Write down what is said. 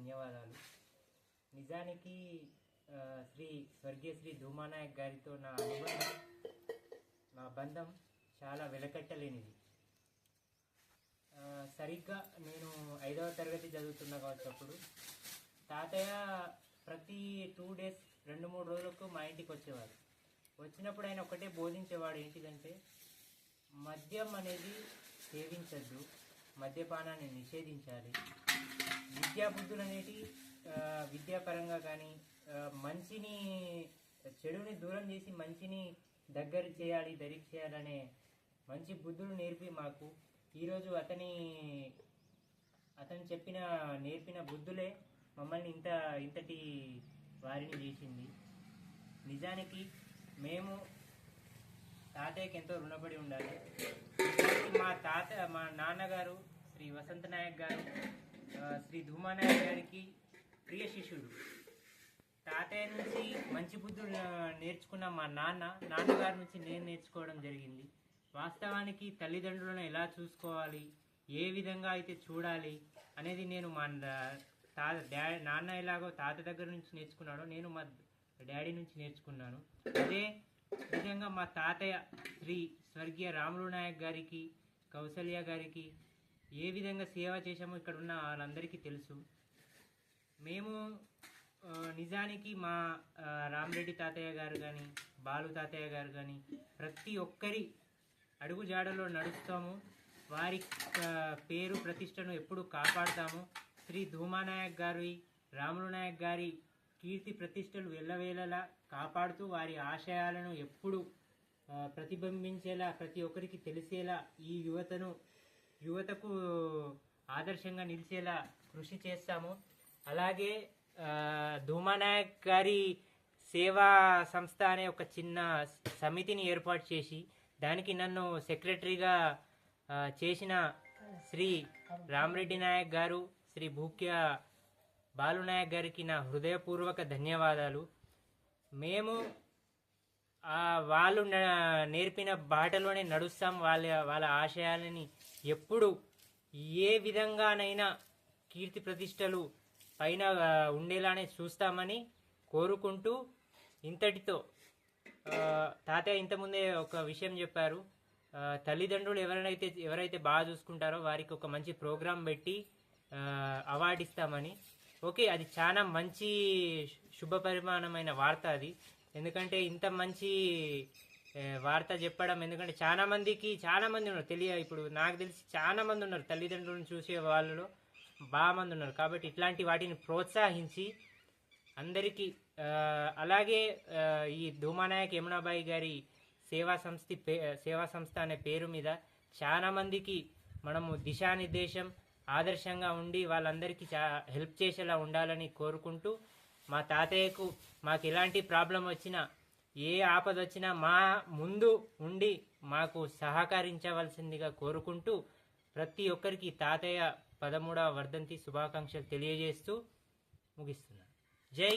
ధన్యవాదాలు. నిజానికి స్వర్గీయ శ్రీ ధూమానాయక్ గారితో నా బంధం చాలా వెలకట్టలేనిది. సరిగ్గా నేను 5వ తరగతి చదువుతున్నా కావచ్చు. అప్పుడు తాతయ్య ప్రతి 2 days 2-3 రోజులకు మా ఇంటికి వచ్చేవారు. వచ్చినప్పుడు ఆయన ఒకటే బోధించేవాడు, ఏంటిదంటే మద్యం అనేది సేవించద్దు, మద్యపానాన్ని నిషేధించాలి, విద్యాబుద్ధులు అనేటి విద్యాపరంగా కానీ మంచిని చెడుని దూరం చేసి మంచిని దగ్గర చేయాలి, దరికి చేయాలనే మంచి బుద్ధులు నేర్పి మాకు ఈరోజు అతను నేర్పిన బుద్ధులే మమ్మల్ని ఇంతటి వారిని చేసింది. నిజానికి మేము తాతయ్యకి ఎంతో రుణపడి ఉండాలి. మా నాన్నగారు శ్రీ వసంత నాయక్ గారు శ్రీ ధూమానాయక్ గారికి ప్రియ శిష్యుడు. తాతయ్య నుంచి మంచి బుద్ధులు నేర్చుకున్న మా నాన్నగారి నుంచి నేను నేర్చుకోవడం జరిగింది. వాస్తవానికి తల్లిదండ్రులను ఎలా చూసుకోవాలి, ఏ విధంగా అయితే చూడాలి అనేది నేను మా నాన్న ఎలాగో తాత దగ్గర నుంచి నేర్చుకున్నాడో నేను మా డాడీ నుంచి నేర్చుకున్నాను. అదే విధంగా మా తాతయ్య శ్రీ స్వర్గీయ రాములు నాయక్ గారికి, కౌసల్య గారికి ఏ విధంగా సేవ చేశామో ఇక్కడ ఉన్న వాళ్ళందరికీ తెలుసు. మేము నిజానికి మా రామరెడ్డి తాతయ్య గారు కానీ, బాలు తాతయ్య గారు కానీ ప్రతి ఒక్కరి అడుగుజాడలో నడుస్తాము. వారి పేరు ప్రతిష్టను ఎప్పుడు కాపాడుతాము. శ్రీ ధూమానాయక్ గారి, రాములు నాయక్ గారి కీర్తి ప్రతిష్టలు ఎల్లవేళలా కాపాడుతూ వారి ఆశయాలను ఎప్పుడు ప్రతిబింబించేలా, ప్రతి ఒక్కరికి తెలిసేలా, ఈ యువతకు ఆదర్శంగా నిలిచేలా కృషి చేస్తాము. అలాగే ధూమానాయక్ గారి సేవా సంస్థ అనే ఒక చిన్న సమితిని ఏర్పాటు చేసి దానికి నన్ను సెక్రటరీగా చేసిన శ్రీ రామరెడ్డి నాయక్ గారు, శ్రీ భూక్య బాలునాయక్ గారికి నా హృదయపూర్వక ధన్యవాదాలు. మేము వాళ్ళు నేర్పిన బాటలోనే నడుస్తాం. వాళ్ళ ఆశయాలని ఎప్పుడు ఏ విధంగానైనా కీర్తి ప్రతిష్టలు పైన ఉండేలానే చూస్తామని కోరుకుంటూ ఇంతటితో తాతయ్య ఇంతకుముందే ఒక విషయం చెప్పారు. తల్లిదండ్రులు ఎవరైతే బాగా చూసుకుంటారో వారికి ఒక మంచి ప్రోగ్రాం పెట్టి అవార్డు ఇస్తామని. ఓకే, అది చాలా మంచి శుభపరిమాణమైన వార్త అది. ఎందుకంటే ఇంత మంచి వార్త చెప్పడం, ఎందుకంటే చాలా మంది ఉన్నారు ఇప్పుడు నాకు తెలిసి చాలా మంది ఉన్నారు తల్లిదండ్రులను చూసే వాళ్ళలో బాగా మంది ఉన్నారు. కాబట్టి ఇట్లాంటి వాటిని ప్రోత్సహించి అందరికీ అలాగే ఈ ధూమానాయక్ యమునాబాయి గారి సేవా సంస్థ అనే పేరు మీద చాలా మందికి మనము దిశానిర్దేశం, ఆదర్శంగా ఉండి వాళ్ళందరికీ హెల్ప్ చేసేలా ఉండాలని కోరుకుంటూ, మా తాతయ్యకు మాకు ఎలాంటి ప్రాబ్లం వచ్చినా, ఏ ఆపద వచ్చినా మా ముందు ఉండి మాకు సహకరించవలసిందిగా కోరుకుంటూ ప్రతి ఒక్కరికి తాతయ్య 13వ వర్ధంతి శుభాకాంక్షలు తెలియజేస్తూ ముగిస్తున్నాను. జై